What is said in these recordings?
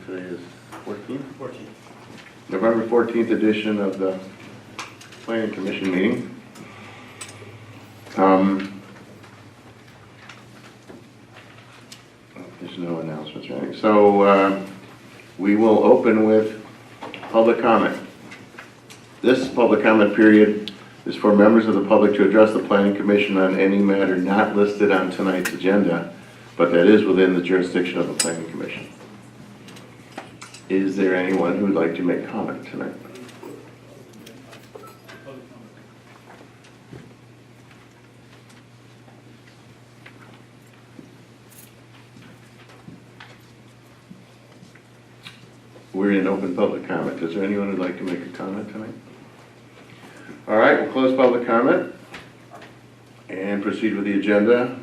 today is 14th? 14th. November 14th edition of the Planning Commission meeting. There's no announcements, right? So we will open with public comment. This public comment period is for members of the public to address the Planning Commission on any matter not listed on tonight's agenda, but that is within the jurisdiction of the Planning Commission. Is there anyone who would like to make comment tonight? We're in open public comment. Is there anyone who'd like to make a comment tonight? All right, we'll close public comment and proceed with the agenda.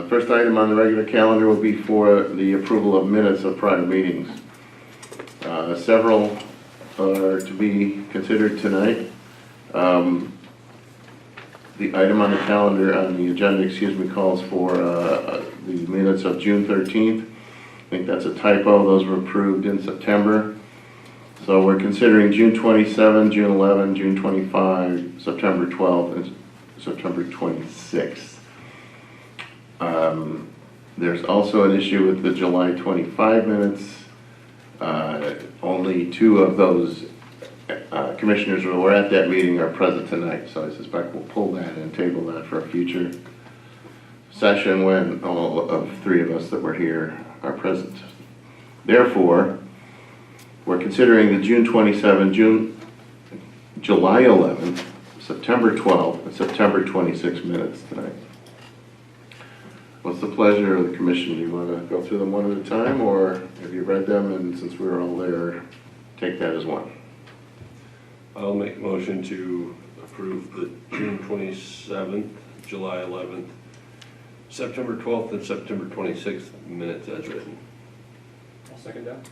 First item on the regular calendar will be for the approval of minutes of prior meetings. Several are to be considered tonight. The item on the calendar, on the agenda, calls for the minutes of June 13th. I think that's a typo. Those were approved in September. So we're considering June 27, June 11, June 25, September 12th, and September 26th. There's also an issue with the July 25 minutes. Only two of those commissioners who were at that meeting are present tonight, so I suspect we'll pull that and table that for a future session when all of three of us that were here are present. Therefore, we're considering the June 27, July 11, September 12, and September 26 minutes tonight. What's the pleasure of the commission? Do you want to go through them one at a time, or have you read them, and since we're all there, take that as one? I'll make a motion to approve the June 27th, July 11th, September 12th, and September 26th minutes as written. I'll second that.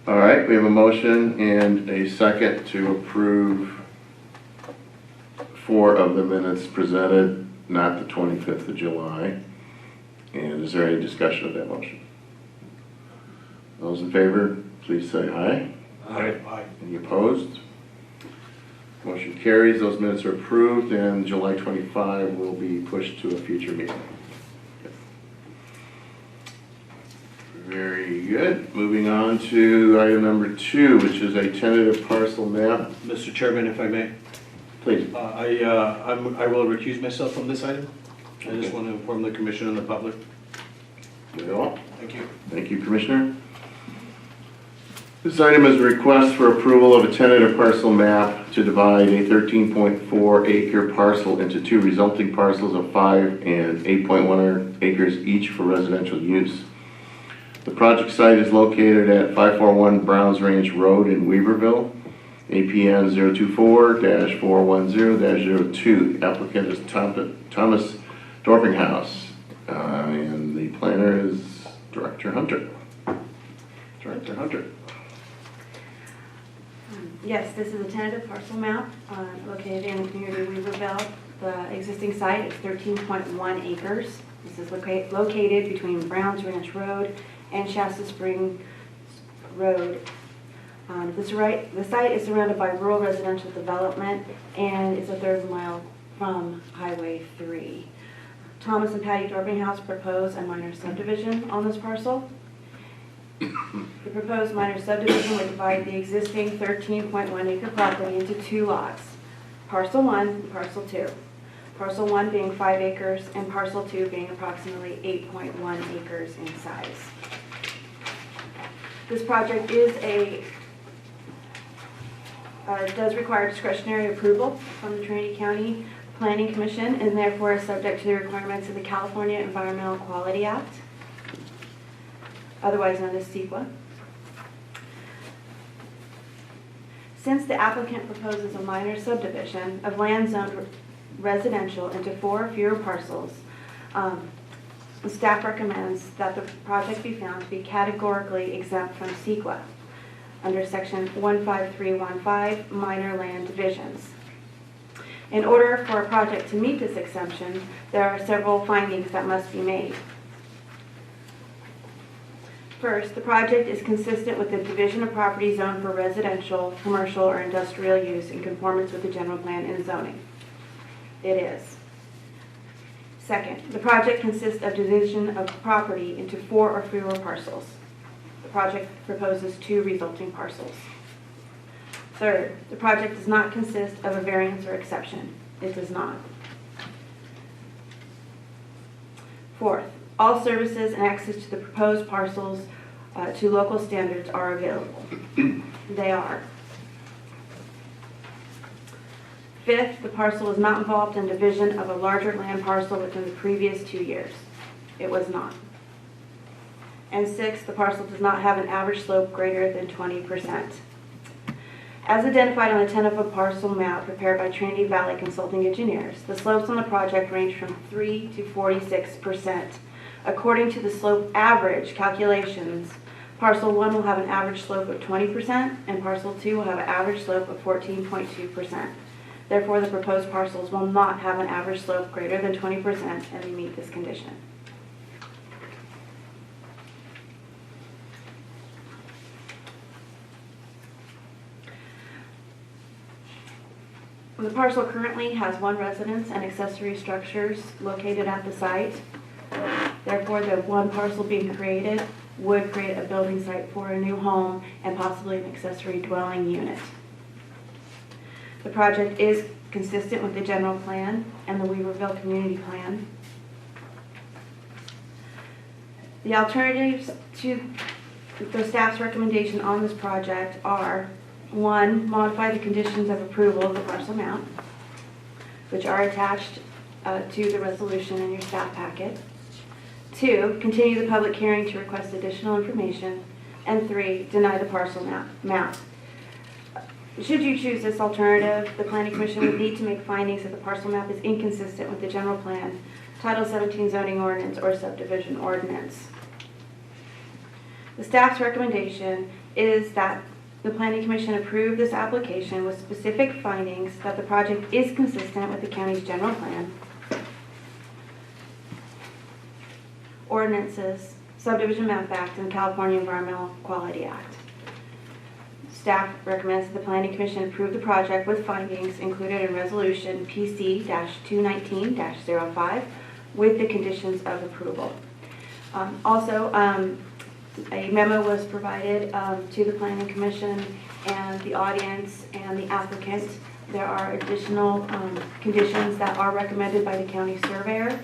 All right, we have a motion and a second to approve 4 of the minutes presented, not the 25th of July. And is there any discussion of that motion? Those in favor, please say aye. Aye. Any opposed? Motion carries. Those minutes are approved, and July 25 will be pushed to a future meeting. Very good. Moving on to item number 2, which is a tentative parcel map. Mr. Chairman, if I may, Please. I will recuse myself from this item. I just want to inform the commission and the public. Very well. Thank you. Thank you, Commissioner. This item is a request for approval of a tentative parcel map to divide a 13.4 acre parcel into 2 resulting parcels of 5 and 8.1 acres each for residential use. The project site is located at 541 Browns Ranch Road in Weaverville, APN 024-410-02. Applicant is Thomas Dorpinghouse, and the planner is Director Hunter. Director Hunter. Yes, this is a tentative parcel map located in the community of Weaverville. The existing site is 13.1 acres. This is located between Browns Ranch Road and Shasta Springs Road. The site is surrounded by rural residential development, and it's a 1/3 mile from Highway 3. Thomas and Patty Dorpinghouse propose a minor subdivision on this parcel. The proposed minor subdivision would divide the existing 13.1 acre property into 2 lots, Parcel 1 and Parcel 2. Parcel 1 being 5 acres and Parcel 2 being approximately 8.1 acres in size. This project does require discretionary approval from the Trinity County Planning Commission, and therefore is subject to the requirements of the California Environmental Quality Act, otherwise known as CEQA. Since the applicant proposes a minor subdivision of land zoned residential into 4 or fewer parcels, the staff recommends that the project be found to be categorically exempt from CEQA under section 15315, minor land divisions. In order for a project to meet this exemption, there are several findings that must be made. First, the project is consistent with the division of property zone for residential, commercial, or industrial use in conformance with the general plan and zoning. It is. Second, the project consists of division of property into 4 or fewer parcels. The project proposes 2 resulting parcels. Third, the project does not consist of a variance or exception. It does not. Fourth, all services and access to the proposed parcels to local standards are available. They are. Fifth, the parcel is not involved in division of a larger land parcel within the previous 2 years. It was not. And sixth, the parcel does not have an average slope greater than 20%. As identified on the tentative parcel map prepared by Trinity Valley Consulting Engineers, the slopes on the project range from 3 to 46%. According to the slope average calculations, parcel 1 will have an average slope of 20% and parcel 2 will have an average slope of 14.2%. Therefore, the proposed parcels will not have an average slope greater than 20% and they meet this condition. The parcel currently has 1 residence and accessory structures located at the site. Therefore, the 1 parcel being created would create a building site for a new home and possibly an accessory dwelling unit. The project is consistent with the general plan and the Weaverville Community Plan. The alternatives to the staff's recommendation on this project are: 1, modify the conditions of approval of the parcel map, which are attached to the resolution in your staff packet. 2, continue the public hearing to request additional information. And 3, deny the parcel map. Should you choose this alternative, the Planning Commission would need to make findings that the parcel map is inconsistent with the general plan, Title 17 zoning ordinance, or subdivision ordinance. The staff's recommendation is that the Planning Commission approve this application with specific findings that the project is consistent with the county's general plan, ordinances, Subdivision Map Act, and California Environmental Quality Act. Staff recommends that the Planning Commission approve the project with findings included in Resolution PC-219-05 with the conditions of approval. Also, a memo was provided to the Planning Commission and the audience and the applicant. There are additional conditions that are recommended by the county surveyor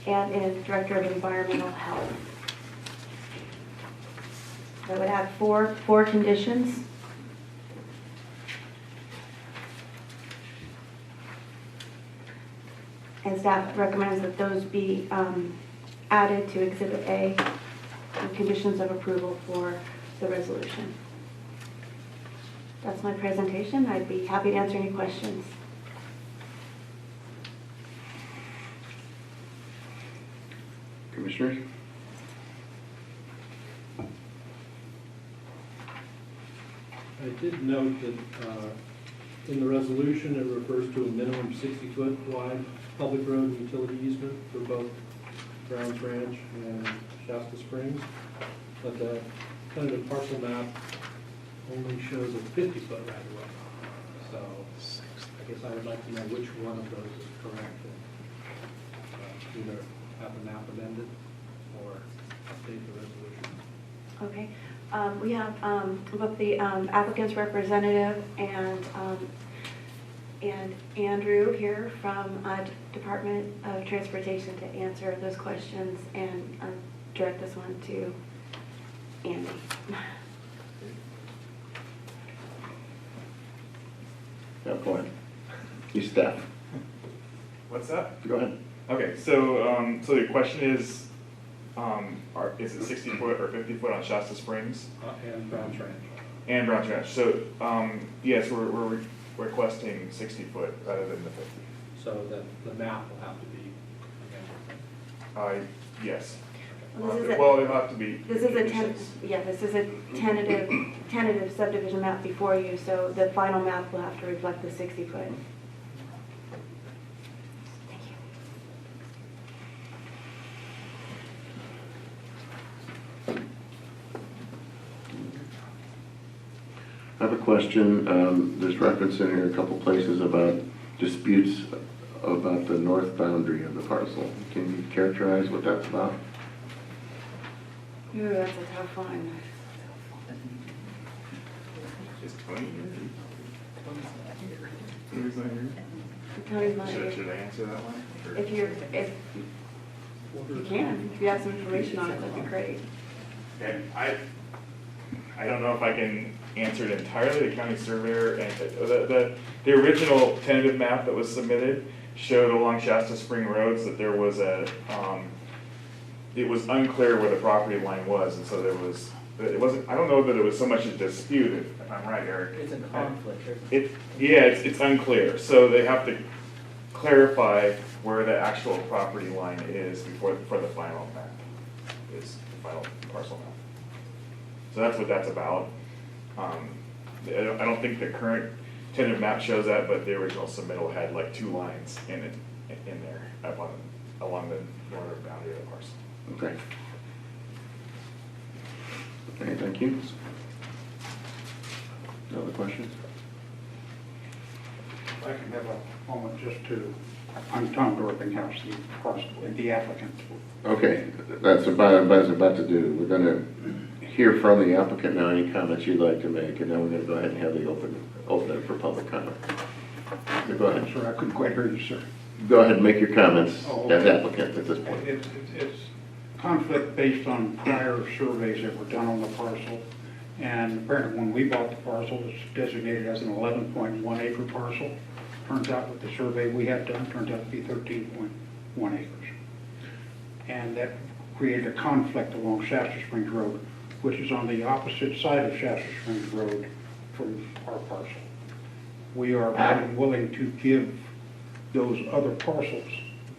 and the Director of Environmental Health. I would add four conditions. And staff recommends that those be added to Exhibit A, the conditions of approval for the resolution. That's my presentation. I'd be happy to answer any questions. Commissioners? I did note that in the resolution, it refers to a minimum 60-foot wide public road and utility easement for both Browns Ranch and Shasta Springs, but the tentative parcel map only shows a 50-foot right of way. So I guess I would like to know which one of those is correct, and either have the map amended or update the resolution. Okay. We have both the applicant's representative and Andrew here from Department of Transportation to answer those questions and direct this one to Andy. Yeah, go ahead. You staff. What's that? Go ahead. Okay, so so the question is it 60 foot or 50 foot on Shasta Springs And Browns Ranch. and Browns Ranch? So yes, we're requesting 60 foot rather than the 50. So that the map will have to be amended. Yes. Well, Well, it'll have to be. This is a conditions. this is a tentative subdivision map before you, so the final map will have to reflect the 60 foot. Thank you. I have a question. There's reference in here a couple places about disputes about the north boundary of the parcel. Can you characterize what that's about? Ooh, that's a tough one. Is Tony here? Tony's not here? Tony's not here. Should I answer that one? Or- If you can, if you have some information on it, that'd be great. Okay, I don't know if I can answer it entirely. The county surveyor, and the original tentative map that was submitted showed along Shasta Spring Roads that there was it was unclear where the property line was, and so it wasn't, I don't know that it was so much a dispute, if I'm right, Eric. It's a conflict. It's unclear, so they have to clarify where the actual property line is for the final map, is the final parcel map. So that's what that's about. I don't think the current tentative map shows that, but the original submittal had like 2 lines in there, along the northern boundary of the parcel. Okay. Okay, thank you. No other questions? I can have a moment just to, I'm Tom Dorpinghouse, the parcel, the applicant. Okay, that's about, I was about to do. We're gonna hear from the applicant now, any comments you'd like to make, and then we're gonna go ahead and have the open it for public comment. So go ahead. Sir, I couldn't quite hear you, sir. Go ahead and make your comments Oh, as okay. applicant at this point. It's conflict based on prior surveys that were done on the parcel. And apparently when we bought the parcel, it's designated as an 11.1 acre parcel. Turns out with the survey we had done, turns out to be 13.1 acres. And that created a conflict along Shasta Springs Road, which is on the opposite side of Shasta Springs Road from our parcel. We are more than willing to give those other parcels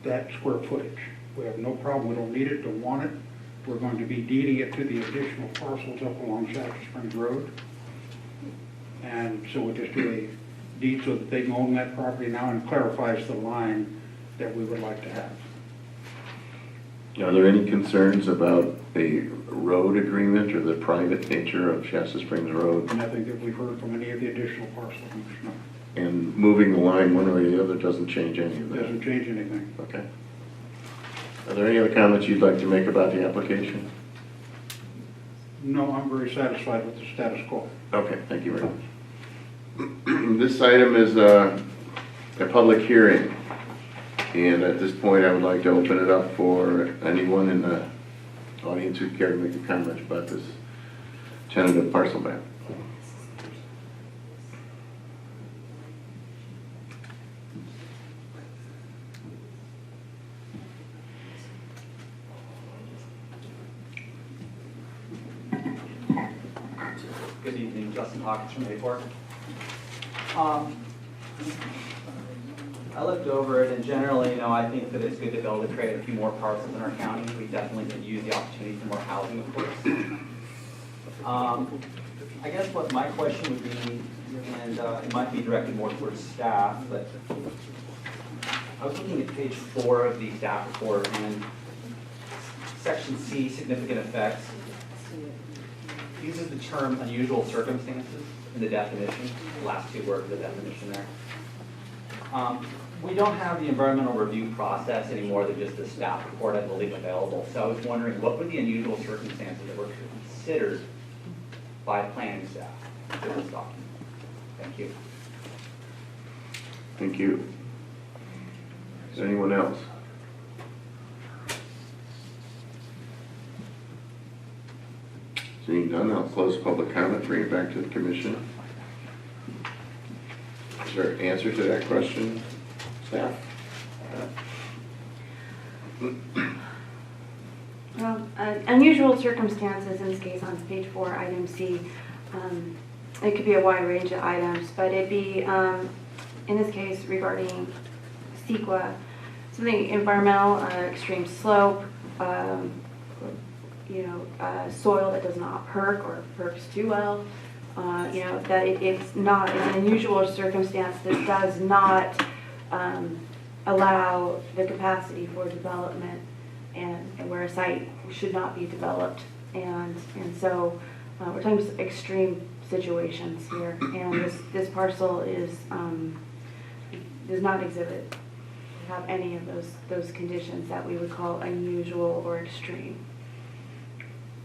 that square footage. We have no problem, we don't need it, don't want it. We're going to be deeding it to the additional parcels up along Shasta Springs Road. And so we'll just do a deed so that they can own that property now, and clarifies the line that we would like to have. Are there any concerns about a road agreement or the private nature of Shasta Springs Road? Nothing that we've heard from any of the additional parcel owners, no. And moving the line one way or the other doesn't change any of that? Doesn't change anything. Okay. Are there any other comments you'd like to make about the application? No, I'm very satisfied with the status quo. Okay, thank you very much. This item is a public hearing, and at this point I would like to open it up for anyone in the audience who care to make a comment about this tentative parcel map. Good evening, Justin Hawkins from A4. I looked over it, and generally, I think that it's good to be able to create a few more parcels in our county. We definitely could use the opportunity for more housing, of course. I guess what my question would be, and it might be directed more towards staff, but I was looking at page 4 of the staff report, and section C, significant effects. Uses the term unusual circumstances in the definition, the last 2 words of the definition there. We don't have the environmental review process anymore than just the staff report, I believe, available. So I was wondering, what were the unusual circumstances that were considered by planning staff for this document? Thank you. Thank you. Is there anyone else? Seeing none, I'll close public comment, bring it back to the commission. Is there an answer to that question, staff? Well, unusual circumstances in this case on page 4, item C. It could be a wide range of items, but it'd be, in this case, regarding CEQA, something environmental, extreme slope, soil that does not perk or perks too well. That it's an unusual circumstance that does not allow the capacity for development, and where a site should not be developed. And so we're talking just extreme situations here, and this parcel does not exhibit, have any of those conditions that we would call unusual or extreme.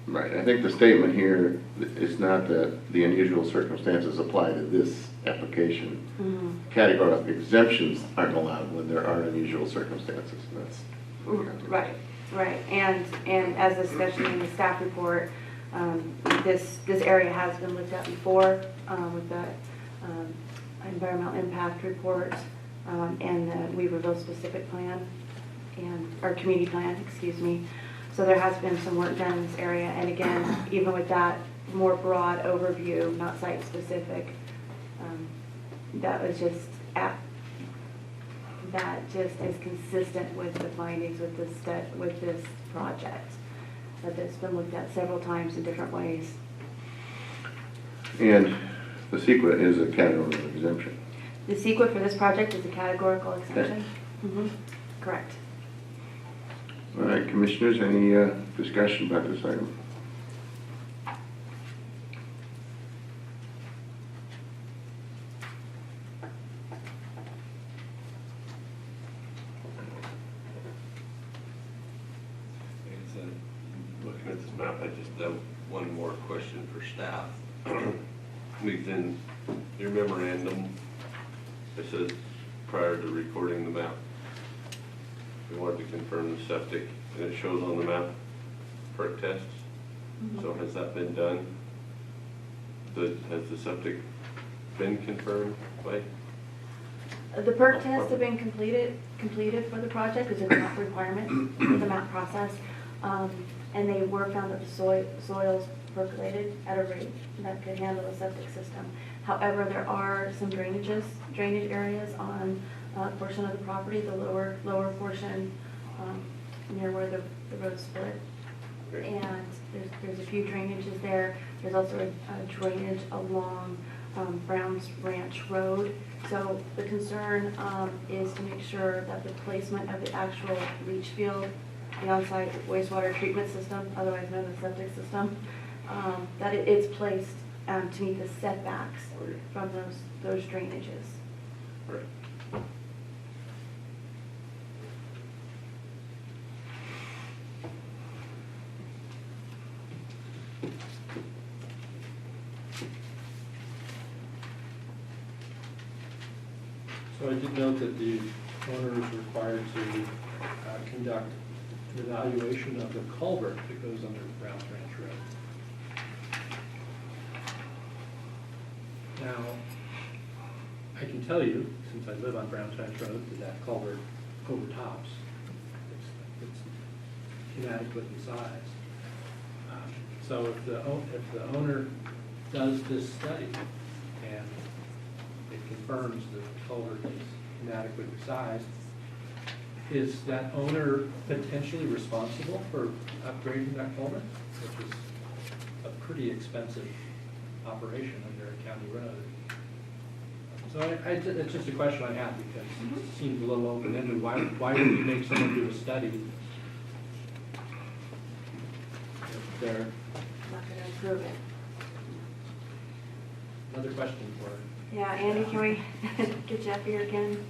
Right, I think the statement here is not that the unusual circumstances apply to this application. Categorical exemptions aren't allowed when there are unusual circumstances, that's. Right, right, and as especially in the staff report, this area has been looked at before with the environmental impact report and the Weaverville specific plan or community plan, excuse me. So there has been some work done in this area, and again, even with that more broad overview, not site specific, that was just that just is consistent with the findings with this project. That it's been looked at several times in different ways. And the CEQA is a categorical exemption. The CEQA for this project is a categorical exemption. Correct. All right, commissioners, any discussion about this item? Looking at this map, I just have one more question for staff. Within your memorandum, it says prior to recording the map, we wanted to confirm the septic, and it shows on the map perk tests. So has that been done? Has the septic been confirmed by? The perk tests have been completed for the project because it's not a requirement for the map process. And they were found that the soils percolated at a rate that could handle a septic system. However, there are some drainage areas on a portion of the property, the lower portion near where the road split. And there's a few drainages there. There's also a drainage along Brown's Ranch Road. So the concern is to make sure that the placement of the actual leach field, the on-site wastewater treatment system, otherwise known as septic system, that it's placed to meet the setbacks from those drainages. Right. So I did note that the owner is required to conduct an evaluation of the culvert that goes under Brown's Ranch Road. Now, I can tell you, since I live on Brown's Ranch Road, that culvert overtops. It's inadequate in size. So if the owner does this study and it confirms that the culvert is inadequate in size, is that owner potentially responsible for upgrading that culvert, which is a pretty expensive operation under a county road? So it's just a question I have because it seems a little open-ended. Why would you make someone do a study if they're... Not going to improve it. Another question for Yeah, Andy, can we get you up here again?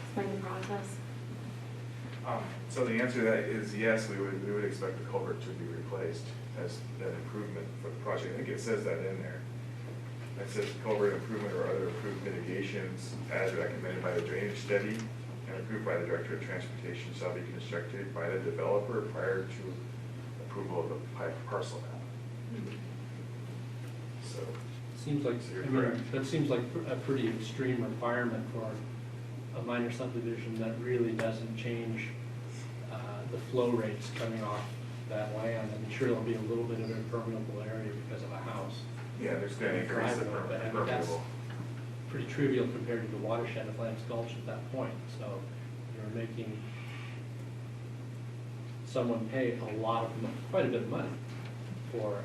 Explain the process. So the answer to that is yes, we would expect the culvert to be replaced as an improvement for the project. I think it says that in there. It says culvert improvement or other approved mitigations as recommended by the drainage study and approved by the Director of Transportation shall be constructed by the developer prior to approval of the parcel map. So. Seems like, So you're I mean, correct. that seems like a pretty extreme requirement for a minor subdivision that really doesn't change the flow rates coming off that land. I'm sure there'll be a little bit of impermeable area because of a house. Yeah, there's going to increase the But I mean, that's permeable. pretty trivial compared to the watershed of Lance Gulch at that point. So you're making someone pay quite a bit of money for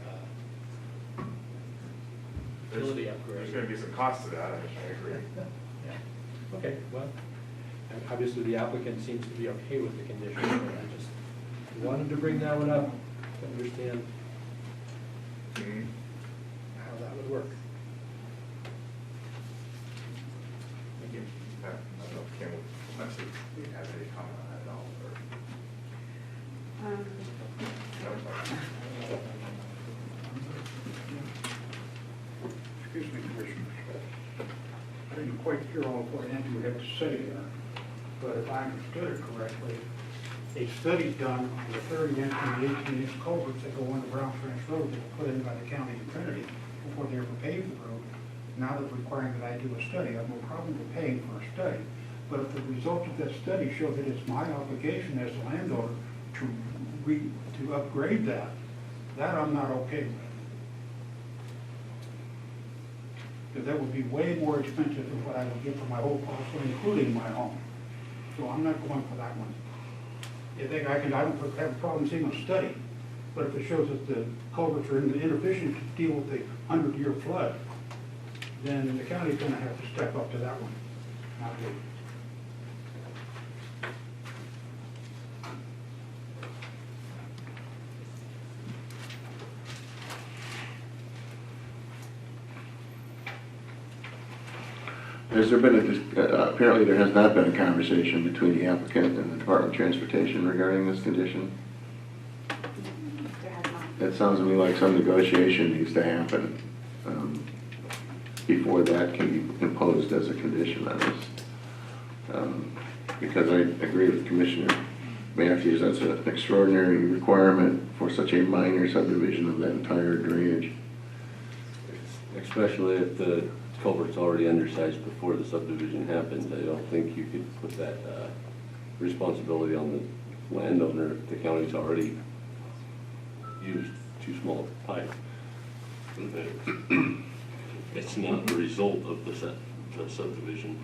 utility upgrade. There's going to be some cost to that, I agree. Yeah. Okay, well, and obviously the applicant seems to be okay with the condition, but I just wanted to bring that one up to understand quite sure on what end you have to say there, but if I understood it correctly, a study done on the 30-inch and the 18-inch culverts that go under Browns Ranch Road that were put in by the county of Trinity before they ever paved the road, now they're requiring that I do a study. I have no problem with paying for a study. But if the result of that study shows that it's my obligation as a landowner to upgrade that I'm not okay with. Because that would be way more expensive than what I would get for my whole parcel, including my home. So I'm not going for that one. I don't have a problem seeing a study, but if it shows that the culverts are inefficient to deal with the 100-year flood, then the county's gonna have to step up to that one, not me. Has there been apparently there has not been a conversation between the applicant and the Department of Transportation regarding this condition? There has not. It sounds to me like some negotiation needs to happen before that can be imposed as a condition on this. Because I agree with Commissioner Matthews, that's an extraordinary requirement for such a minor subdivision of that entire drainage. Especially if the culvert's already undersized before the subdivision happened. I don't think you could put that responsibility on the landowner if the county's already used too small a pipe. It's not the result of the subdivision.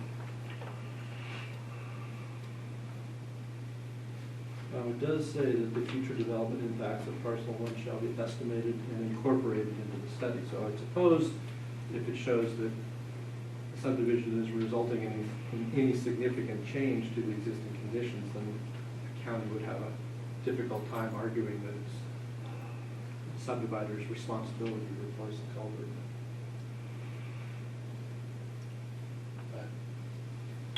It does say that the future development impacts of parcel one shall be estimated and incorporated into the study. So I suppose if it shows that the subdivision is resulting in any significant change to the existing conditions, then the county would have a difficult time arguing that it's the subdivider's responsibility to replace the culvert.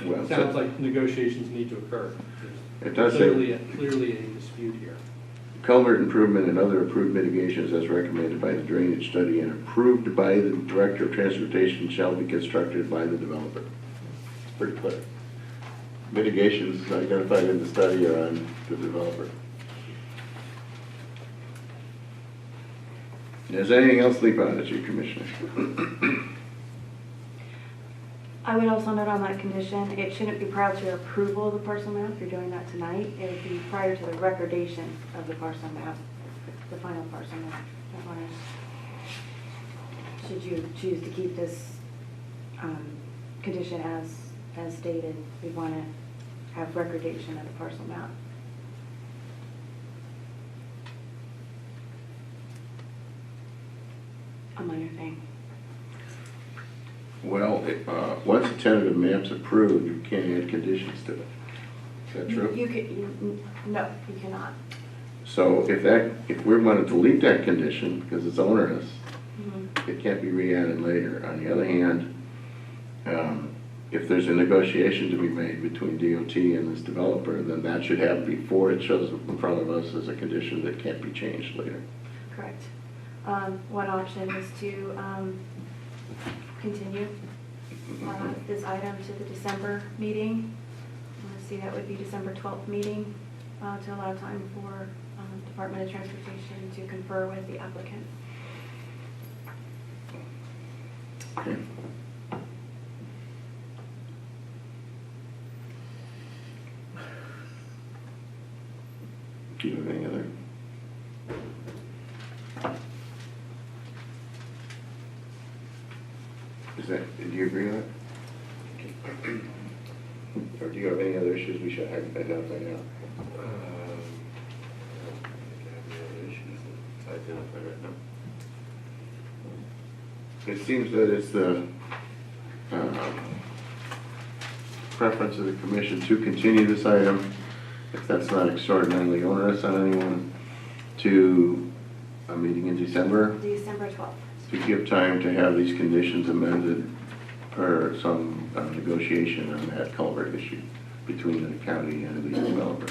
Well, It sounds like negotiations need to occur. It does say- Clearly a dispute here. Culvert improvement and other approved mitigations as recommended by the drainage study and approved by the Director of Transportation shall be constructed by the developer. It's pretty clear. Mitigations identified in the study are on the developer. Does anything else leap out at you, Commissioner? I would also note on that condition, it shouldn't be prior to approval of the parcel map. If you're doing that tonight, it would be prior to the recordation of the parcel map, the final parcel map. That one is- Should you choose to keep this condition as stated, we want to have recordation of the parcel map. A minor thing. Well, once the tentative map's approved, you can't add conditions to it. Is that true? No, you cannot. So if we're going to delete that condition because it's onerous, Mhm. it can't be re-added later. On the other hand, if there's a negotiation to be made between DOT and this developer, then that should happen before it shows up in front of us as a condition that can't be changed later. Correct. One option is to continue this item to the December meeting. See, that would be December 12th meeting to allow time for Department of Transportation to confer with the applicant. Okay. Do you have any other? Do you agree with that? Or do you have any other issues we should identify now? I don't think I have any other issues to identify right now. It seems that it's the preference of the commission to continue this item, if that's not extraordinarily onerous on anyone, to a meeting in December, December 12th. to give time to have these conditions amended or some negotiation on that culvert issue between the county and the developer.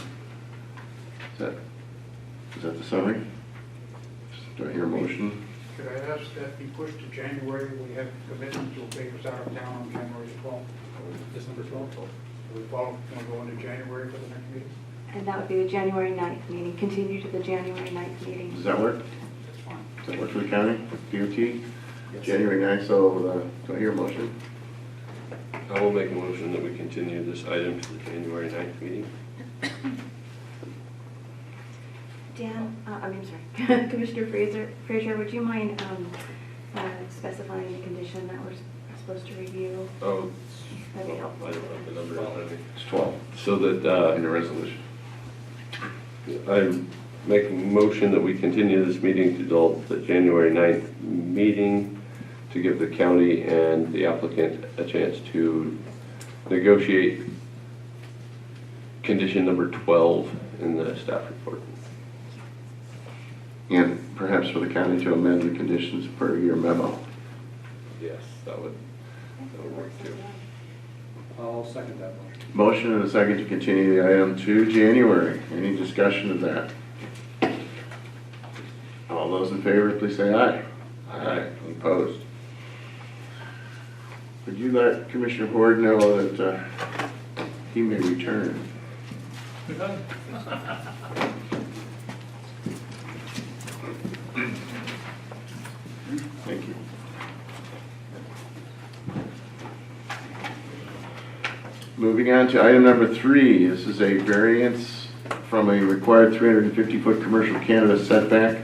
Is that the summary? Do I hear a motion? Could I ask that be pushed to January? We have commitments will take us out of town on January 12th. December 12th? Do we want to go into January for the next meeting? And that would be the January 9th meeting, continue to the January 9th meeting. Does that work? That's fine. Does that work for the county, DOT? January 9th, so do I hear a motion? I will make a motion that we continue this item to the January 9th meeting. Dan, sorry, Commissioner Fraser, would you mind specifying the condition that we're supposed to review? Oh, That'd be I helpful. don't have the number in front of me. It's 12 So that, in the resolution. I make a motion that we continue this meeting to the January 9th meeting to give the county and the applicant a chance to negotiate condition number 12 in the staff report. And perhaps for the county to amend the conditions per your memo. Yes, that would work too. I'll second that motion. Motion and a second to continue the item to January. Any discussion of that? All those in favor, please say aye. Aye. Opposed? Would you let Commissioner Horde know that he may return? Thank you. Moving on to item number 3, this is a variance from a required 350-foot commercial cannabis setback.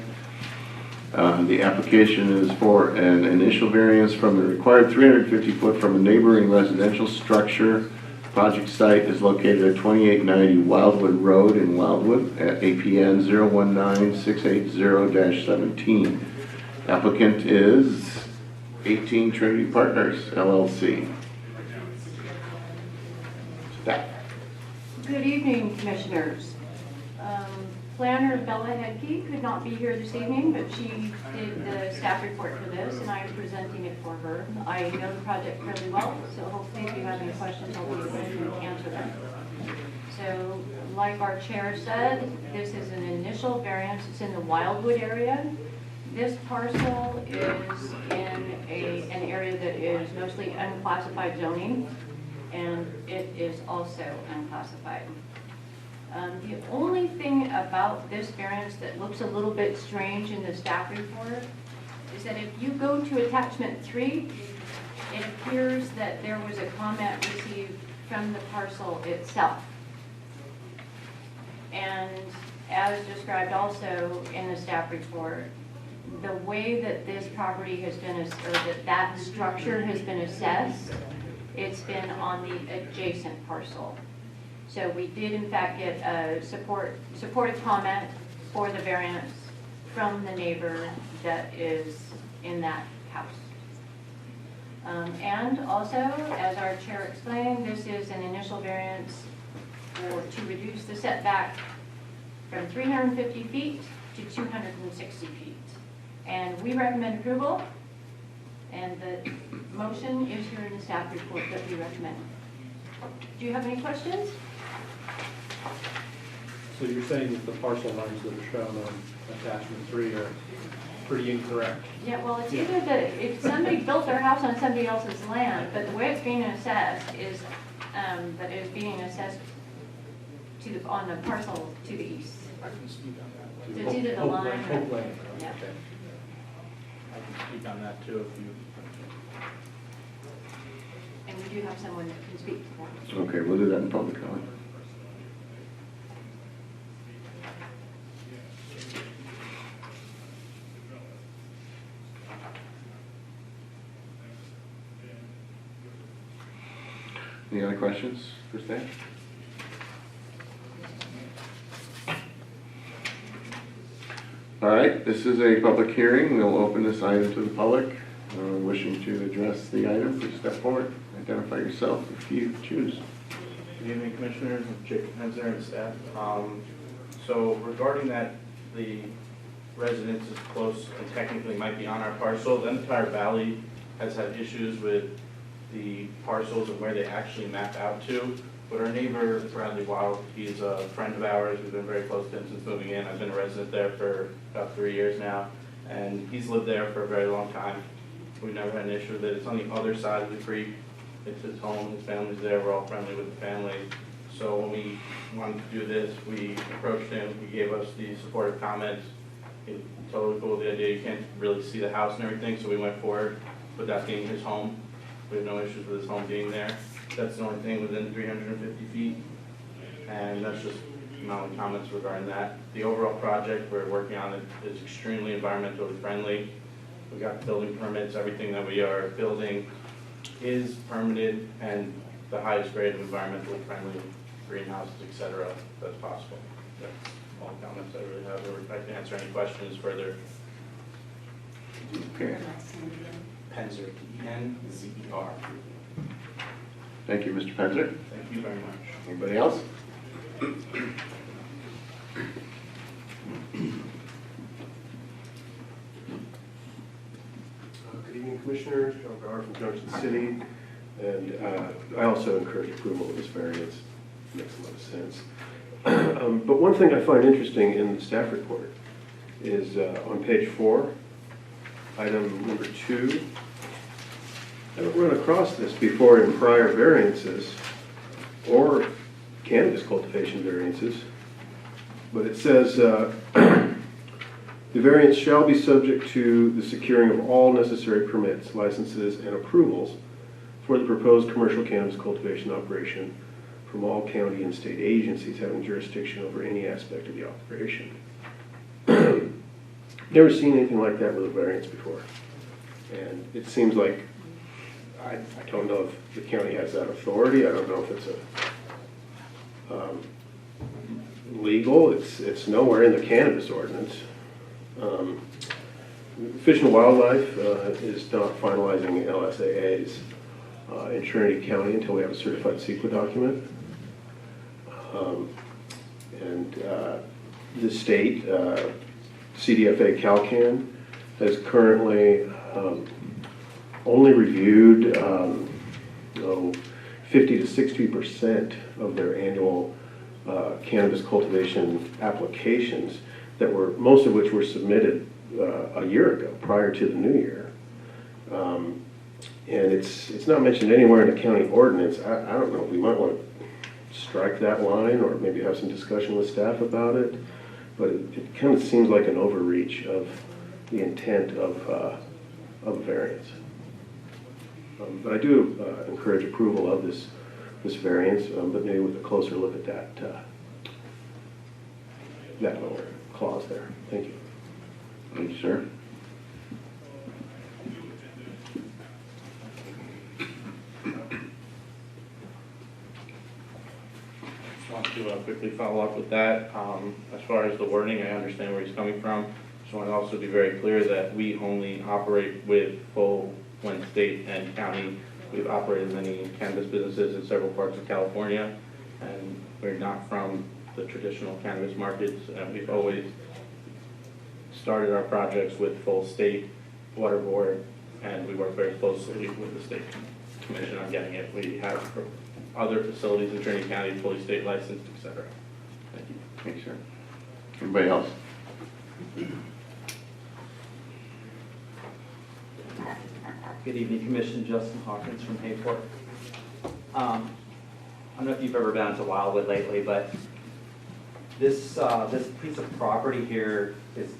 The application is for an initial variance from the required 350-foot from a neighboring residential structure. Project site is located at 2890 Wildwood Road in Wildwood at APN 019680-17. Applicant is 18 Trinity Partners, LLC. Staff. Good evening, Commissioners. Planner Bella Hedke could not be here this evening, but she did the staff report for this, and I am presenting it for her. I know the project fairly well, so hopefully if you have any questions, I'll be able to answer them. So, like our chair said, this is an initial variance. It's in the Wildwood area. This parcel is in an area that is mostly unclassified zoning, and it is also unclassified. The only thing about this variance that looks a little bit strange in the staff report is that if you go to attachment 3, it appears that there was a comment received from the parcel itself. And as described also in the staff report, the way that this property has been, or that structure has been assessed, it's been on the adjacent parcel. So we did in fact get a supportive comment for the variance from the neighbor that is in that house. And also, as our chair explained, this is an initial variance to reduce the setback from 350 feet to 260 feet. And we recommend approval, and the motion is here in the staff report that we recommend. Do you have any questions? So you're saying that the parcel lines that are shown on attachment 3 are pretty incorrect? Yeah, well, it's either if somebody built their house on somebody else's land, but the way it's being assessed is, that it is being assessed on the parcel to the east. I can speak on that. So it's either the line or. Hope Lane. Yeah. Okay. I can speak on that too if you. And we do have someone that can speak to that. Okay, we'll do that in public comment. Any other questions for staff? All right, this is a public hearing. We'll open this item to the public. Wishing to address the item, please step forward. Identify yourself if you choose. Good evening, Commissioners, I'm Jacob Hensler and staff. So regarding that, the residence is close and technically might be on our parcel. The entire valley has had issues with the parcels and where they actually map out to. But our neighbor, Bradley Wild, he's a friend of ours. We've been very close to him since moving in. I've been a resident there for about 3 years now. And he's lived there for a very long time. We've never had an issue with it. It's on the other side of the creek. It's his home, his family's there, we're all friendly with the family. So when we wanted to do this, we approached him, he gave us the supportive comments. He totally cool with the idea, you can't really see the house and everything, so we went forward with that being his home. We have no issues with his home being there. That's the only thing within 350 feet. And that's just my only comments regarding that. The overall project we're working on is extremely environmentally friendly. We got building permits, everything that we are building is permitted and the highest grade of environmentally friendly greenhouses, et cetera, that's possible. That's all the comments I really have. Or I can answer any questions further. Okay. Penzer, Penzer. Thank you, Mr. Penzer. Thank you very much. Anybody else? Good evening, Commissioners. John Garr from Junction City. And I also encourage approval of this variance. Makes a lot of sense. But one thing I find interesting in the staff report is on page 4, item number 2. I haven't run across this before in prior variances or cannabis cultivation variances, but it says the variance shall be subject to the securing of all necessary permits, licenses, and approvals for the proposed commercial cannabis cultivation operation from all county and state agencies having jurisdiction over any aspect of the operation. Never seen anything like that with a variance before. And it seems like, I don't know if the county has that authority. I don't know if it's legal. It's nowhere in the cannabis ordinance. Fish and Wildlife is not finalizing LSAAs in Trinity County until we have a certified CEQA document. And the state, CDFA CalCan, has currently only reviewed 50 to 60% of their annual cannabis cultivation applications that were, most of which were submitted a year ago, prior to the new year. And it's not mentioned anywhere in the county ordinance. I don't know, we might want to strike that line or maybe have some discussion with staff about it. But it kind of seems like an overreach of the intent of a variance. But I do encourage approval of this variance, but maybe with a closer look at that little clause there. Thank you. Thank you, sir. Just want to quickly follow up with that. As far as the wording, I understand where he's coming from. Just want to also be very clear that we only operate with full when state and county. We've operated many cannabis businesses in several parts of California, and we're not from the traditional cannabis markets. And we've always started our projects with full state water board, and we work very closely with the state commission on getting it. We have other facilities in Trinity County, fully state licensed, et cetera. Thank you. Thank you, sir. Anybody else? Good evening, Commission. Justin Hawkins from Hayport. I don't know if you've ever been out to Wildwood lately, but this piece of property here is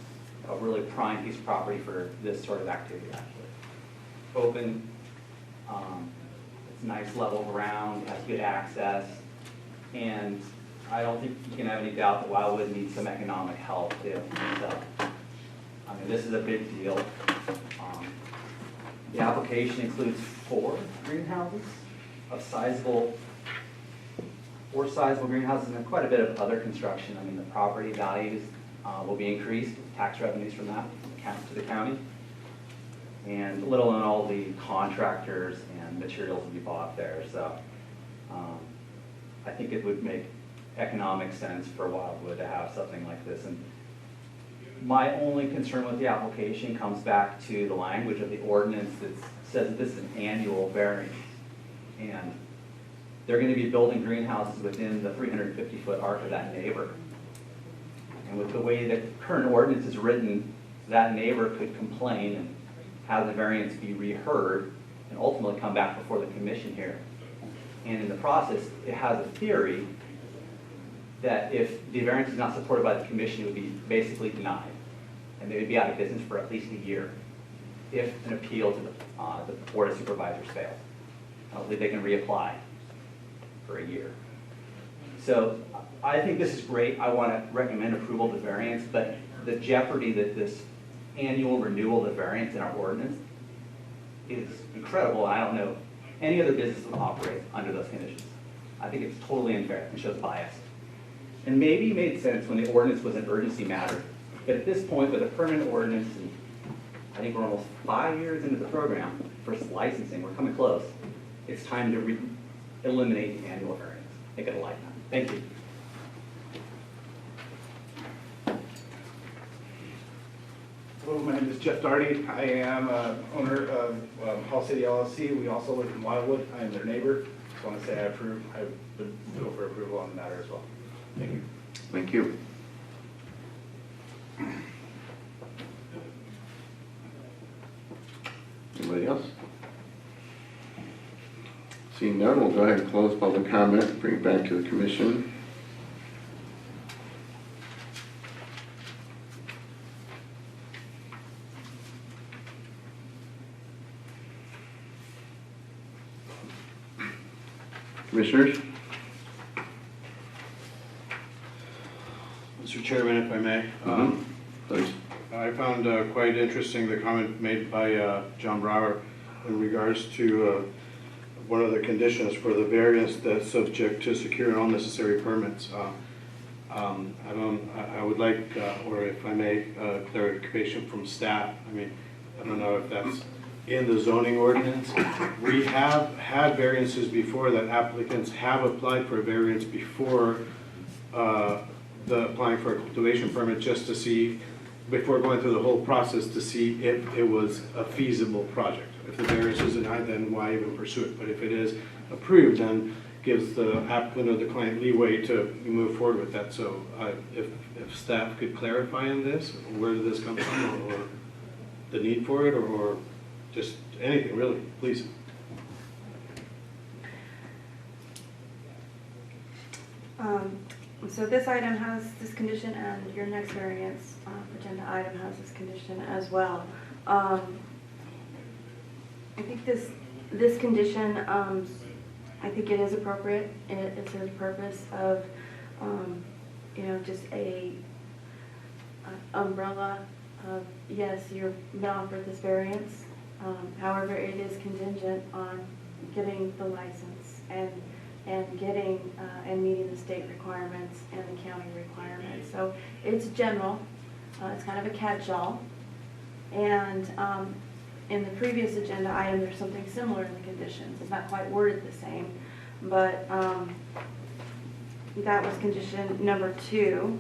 a really prime piece of property for this sort of activity, actually. Open, it's nice level ground, has good access, and I don't think you can have any doubt that Wildwood needs some economic help too. So, I mean, this is a big deal. The application includes 4 greenhouses of sizable, 4 sizable greenhouses and quite a bit of other construction. I mean, the property values will be increased, tax revenues from that to the county. And little on all the contractors and materials will be bought there. So I think it would make economic sense for Wildwood to have something like this. And my only concern with the application comes back to the language of the ordinance that says that this is an annual variance. And they're going to be building greenhouses within the 350-foot arc of that neighbor. And with the way the current ordinance is written, that neighbor could complain and have the variance be reheard and ultimately come back before the commission here. And in the process, it has a theory that if the variance is not supported by the commission, it would be basically denied. And they would be out of business for at least a year if an appeal to the Board of Supervisors fails. I don't believe they can reapply for a year. So I think this is great. I want to recommend approval of the variance, but the jeopardy that this annual renewal of the variance in our ordinance is incredible. I don't know any other business that operates under those conditions. I think it's totally unfair and shows bias. And maybe made sense when the ordinance was an urgency matter, but at this point with a permanent ordinance, and I think we're almost 5 years into the program for licensing, we're coming close. It's time to eliminate the annual variance, make it a lifetime. Thank you. Hello, my name is Jeff Darty. I am owner of Hall City LLC. We also live in Wildwood. I am their neighbor. Just want to say I would go for approval on the matter as well. Thank you. Thank you. Anybody else? Seeing none, we'll go ahead and close public comment, bring it back to the commission. Commissioners? Mr. Chairman, if I may. Please. I found quite interesting the comment made by John Brower in regards to one of the conditions for the variance that's subject to secure and all necessary permits. I would like, or if I may, clarification from staff. I mean, I don't know if that's in the zoning ordinance. We have had variances before that applicants have applied for a variance before the applying for a cultivation permit, just to see, before going through the whole process, to see if it was a feasible project. If the variance is denied, then why even pursue it? But if it is approved, then gives the applicant or the client leeway to move forward with that. So if staff could clarify on this, where did this come from, or the need for it, or just anything really, please. So this item has this condition, and your next variance agenda item has this condition as well. I think this condition, I think it is appropriate. It serves the purpose of, just a umbrella of, yes, you're offered this variance. However, it is contingent on getting the license and getting and meeting the state requirements and the county requirements. So it's general. It's kind of a catch-all. And in the previous agenda item, there's something similar in the conditions. It's not quite worded the same, but that was condition number 2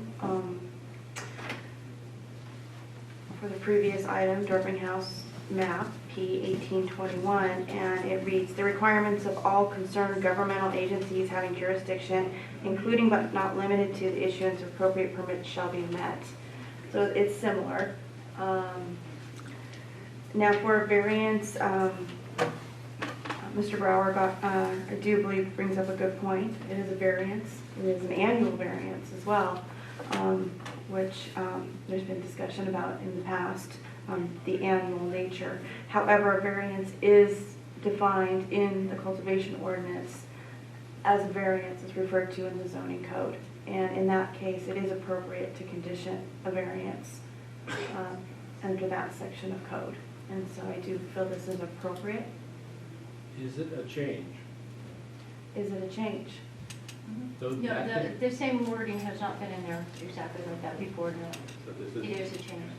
for the previous item, Dorping House map P1821, and it reads, the requirements of all concerned governmental agencies having jurisdiction, including but not limited to the issuance of appropriate permits, shall be met. So it's similar. Now for a variance, Mr. Brower I do believe brings up a good point. It is a variance. It is an annual variance as well, which there's been discussion about in the past. The annual nature. However, a variance is defined in the cultivation ordinance as a variance is referred to in the zoning code. And in that case, it is appropriate to condition a variance under that section of code. And so I do feel this is appropriate. Is it a change? Is it a change? So No, that the same wording has not been in there exactly like that before, no. so this It is, is a change.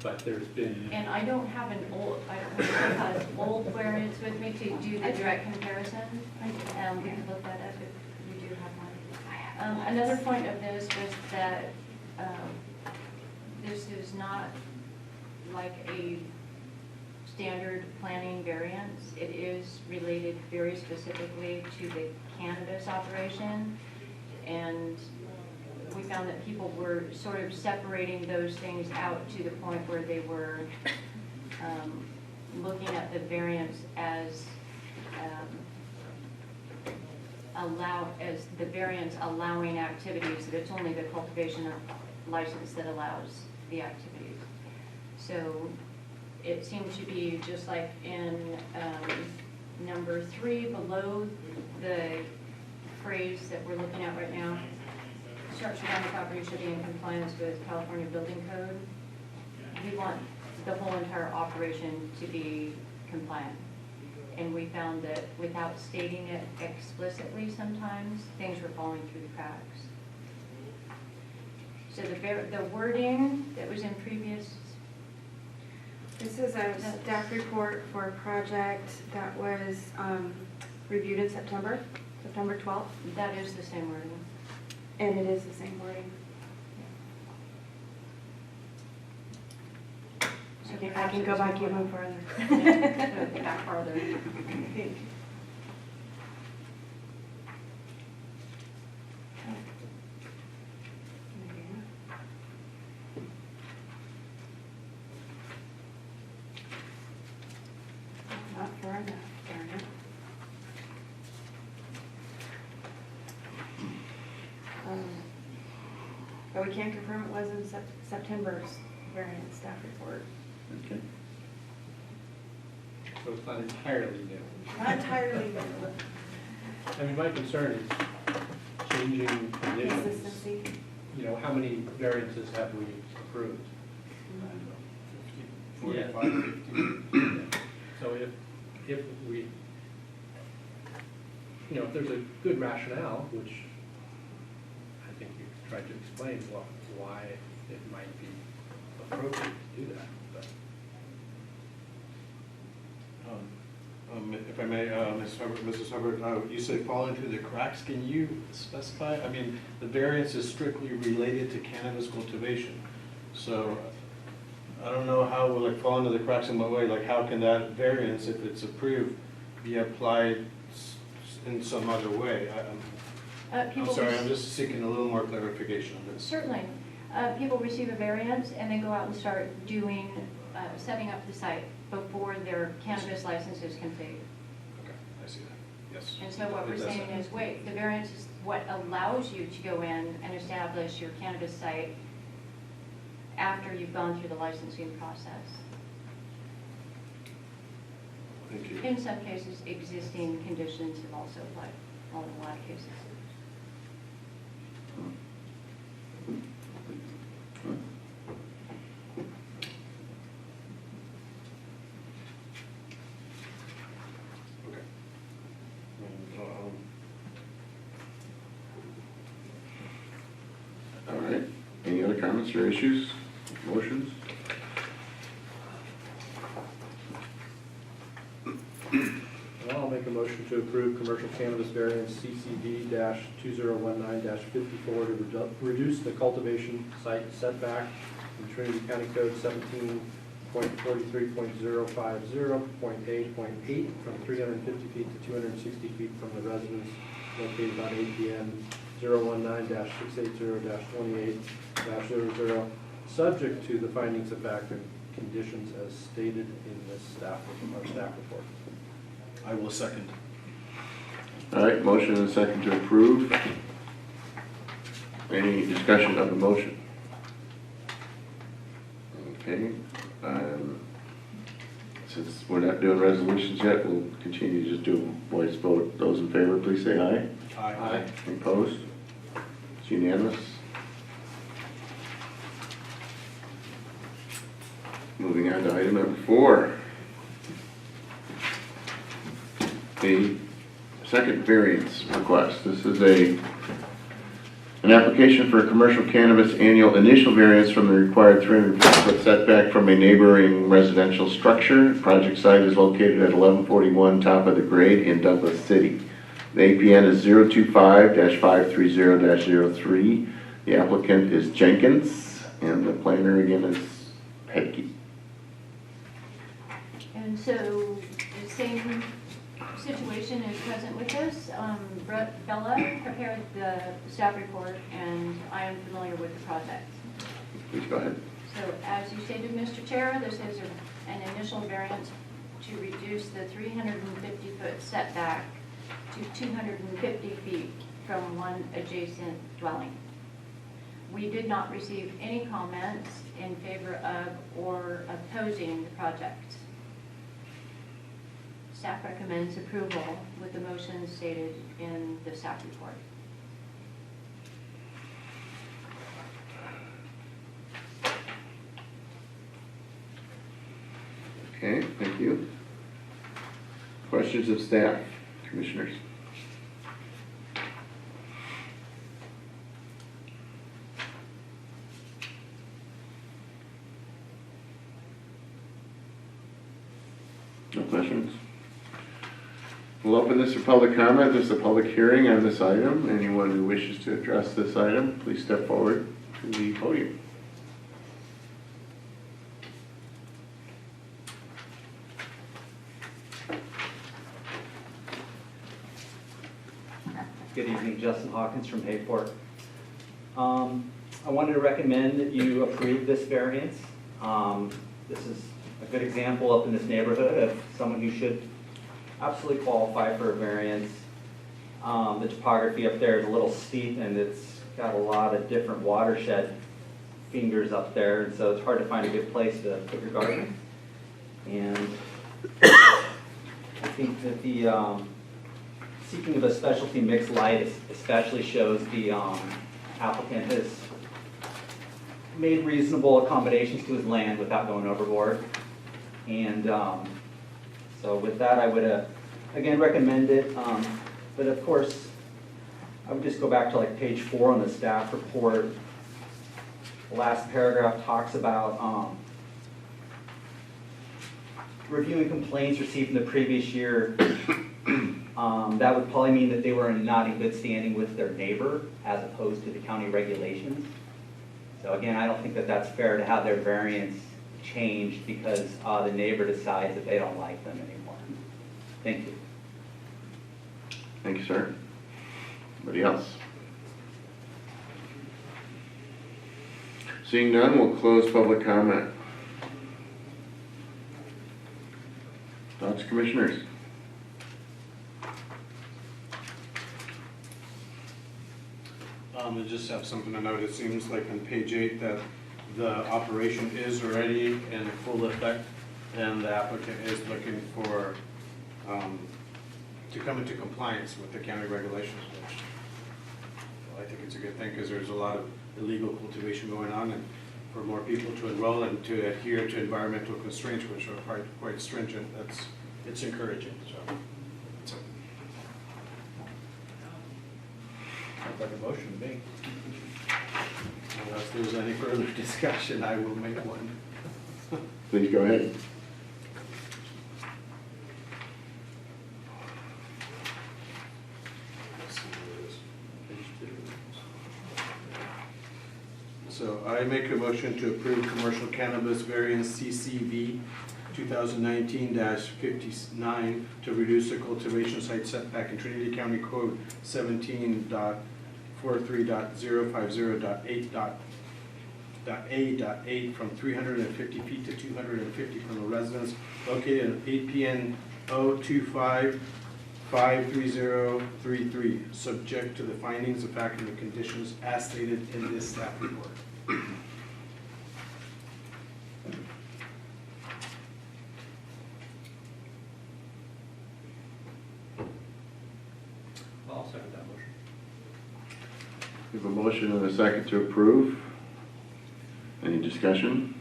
but there's been, And I don't have an old, I don't have an old variance with me to do the direct comparison. We can look that up if you do have one. Another point of this was that this is not like a standard planning variance. It is related very specifically to the cannabis operation. And we found that people were sort of separating those things out to the point where they were looking at the variance as the variance allowing activities, that it's only the cultivation license that allows the activities. So it seemed to be just like in number 3 below the phrase that we're looking at right now. Structure on the property should be in compliance with California Building Code. We want the whole entire operation to be compliant. And we found that without stating it explicitly sometimes, things were falling through the cracks. So the wording that was in previous. This is a staff report for a project that was reviewed in September 12th. That is the same wording. And it is the same wording. I can go back even further. Go back farther. Not far enough, darn it. But we can confirm it was in September's variance staff report. Okay. So it's not entirely new. Not entirely new. I mean, my concern is changing conditions. Consistency. You know, how many variances have we approved? Yeah. 45, 50. So if we, you know, if there's a good rationale, which I think you tried to explain why it might be appropriate to do that, but. If I may, Mrs. Hubbard, you say falling through the cracks. Can you specify? I mean, the variance is strictly related to cannabis cultivation. So I don't know how will it fall into the cracks in what way. Like, how can that variance, if it's approved, be applied in some other way? I'm sorry, I'm just seeking a little more clarification on this. Certainly. People receive a variance and then go out and start doing, setting up the site before their cannabis license is complete. Okay, I see that. Yes. And so what we're saying is, wait, the variance is what allows you to go in and establish your cannabis site after you've gone through the licensing process. Thank you. In some cases, existing conditions have also applied, well, in a lot of cases. Okay. All right. Any other comments or issues, motions? Well, I'll make a motion to approve commercial cannabis variance CCD-2019-54 to reduce the cultivation site setback in Trinity County Code 17.43.050.8.8 from 350 feet to 260 feet from the residence located on APN 019-680-28-00, subject to the findings of fact and conditions as stated in this staff report. I will second. All right, motion and a second to approve. Any discussion of the motion? Okay. Since we're not doing resolutions yet, we'll continue to just do a voice vote. Those in favor, please say aye. Aye. Any opposed? It's unanimous. Moving on to item number 4. The second variance request. This is an application for a commercial cannabis annual initial variance from the required 350-foot setback from a neighboring residential structure. Project site is located at 1141 top of the grade in Douglas City. The APN is 025-530-03. The applicant is Jenkins, and the planner again is Hedke. And so the same situation is present with us. Bella prepared the staff report, and I am familiar with the project. Please go ahead. So as you stated, Mr. Chair, this is an initial variance to reduce the 350-foot setback to 250 feet from one adjacent dwelling. We did not receive any comments in favor of or opposing the project. Staff recommends approval with the motions stated in the staff report. Okay, thank you. Questions of staff, commissioners? No questions? We'll open this for public comment. This is a public hearing on this item. Anyone who wishes to address this item, please step forward to the podium. Good evening, Justin Hawkins from Hayport. I wanted to recommend that you approve this variance. This is a good example up in this neighborhood of someone who should absolutely qualify for a variance. The topography up there is a little steep, and it's got a lot of different watershed fingers up there, and so it's hard to find a good place to put your garden. And I think that the seeking of a specialty mixed light especially shows the applicant has made reasonable accommodations to his land without going overboard. And so with that, I would again recommend it. But of course, I would just go back to like page 4 on the staff report. The last paragraph talks about reviewing complaints received in the previous year. That would probably mean that they were not in good standing with their neighbor as opposed to the county regulations. So again, I don't think that that's fair to have their variance changed because the neighbor decides that they don't like them anymore. Thank you. Thank you, sir. Anybody else? Seeing none, we'll close public comment. Thoughts, commissioners? I just have something to note. It seems like on page 8 that the operation is already in full effect, and the applicant is looking for to come into compliance with the county regulations, which I think it's a good thing because there's a lot of illegal cultivation going on, and for more people to enroll and to adhere to environmental constraints, which are quite stringent, it's encouraging. So. Sounds like a motion to me. Unless there's any further discussion, I will make one. Please go ahead. So I make a motion to approve commercial cannabis variance CCV 2019-59 to reduce the cultivation site setback in Trinity County Code 17.43.050.8.A.8 from 350 feet to 250 from the residence located in APN 025-53033, subject to the findings of fact and the conditions as stated in this staff report. I'll second that motion. We have a motion and a second to approve. Any discussion?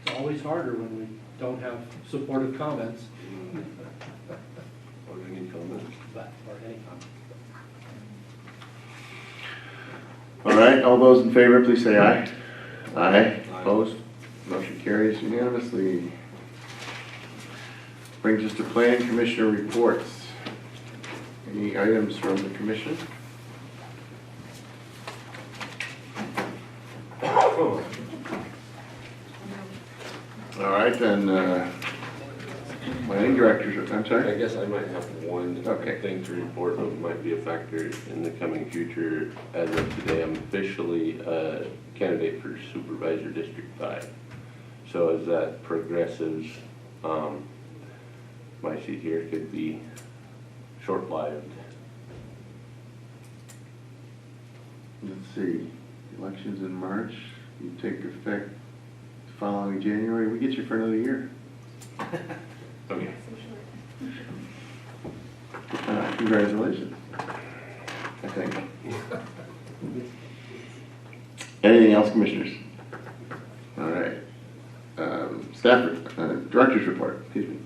It's always harder when we don't have supportive comments, Or any comments? or any comment. All right, all those in favor, please say aye. Aye. Opposed? Motion carries unanimously. Brings us to Planning Commissioner reports. Any items from the commission? All right, then, Planning directors, I'm I sorry? guess I might have one Okay. thing to report that might be a factor in the coming future. As of today, I'm officially a candidate for Supervisor District 5. So as that progresses, my seat here could be short-lived. Let's see, elections in March, you take effect following January, we get you for another year. Okay. Congratulations, I think. Anything else, commissioners? All right. Staff, director's report, excuse me.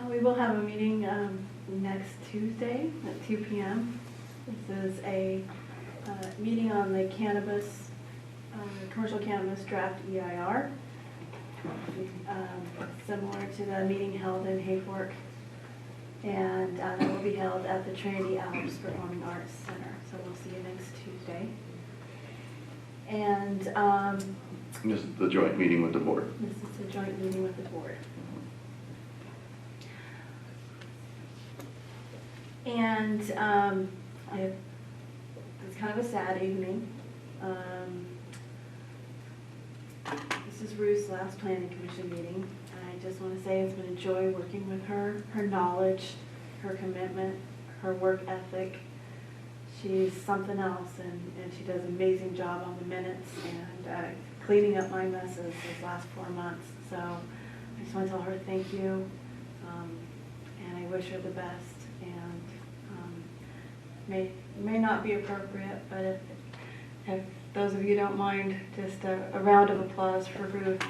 We will have a meeting next Tuesday at 2 p.m. This is a meeting on the cannabis, commercial cannabis draft EIR, similar to the meeting held in Hayfork. And that will be held at the Trinity Alps Performing Arts Center. So we'll see you next Tuesday. And This is the joint meeting with the board. this is the joint meeting with the board. And it's kind of a sad evening. This is Ruth's last planning commission meeting. I just want to say it's been a joy working with her. Her knowledge, her commitment, her work ethic. She's something else, and she does an amazing job on the minutes and cleaning up my messes these last 4 months. So I just want to tell her thank you, and I wish her the best. And may not be appropriate, but if those of you don't mind, just a round of applause for Ruth.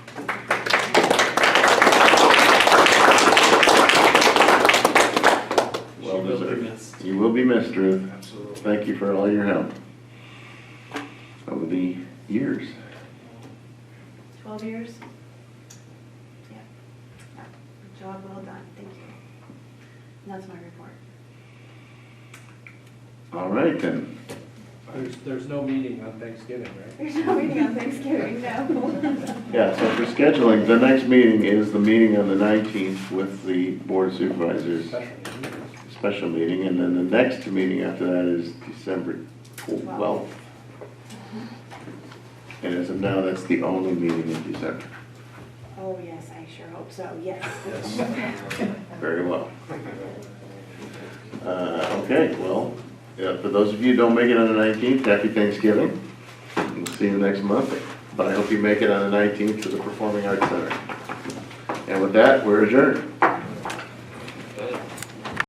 Well deserved. You will be missed, Ruth. Absolutely. Thank you for all your help over the years. 12 years? Yeah. Good job, well done, thank you. And that's my report. All right, then. There's no meeting on Thanksgiving, right? There's no meeting on Thanksgiving, no. Yeah, so for scheduling, the next meeting is the meeting on the 19th with the board of supervisors, special meeting, and then the next meeting after that is December 12th. And as of now, that's the only meeting in December. Oh, yes, I sure hope so, yes. Very well. Okay, well, yeah, for those of you who don't make it on the 19th, happy Thanksgiving. We'll see you next month, but I hope you make it on the 19th to the Performing Arts Center. And with that, we're adjourned.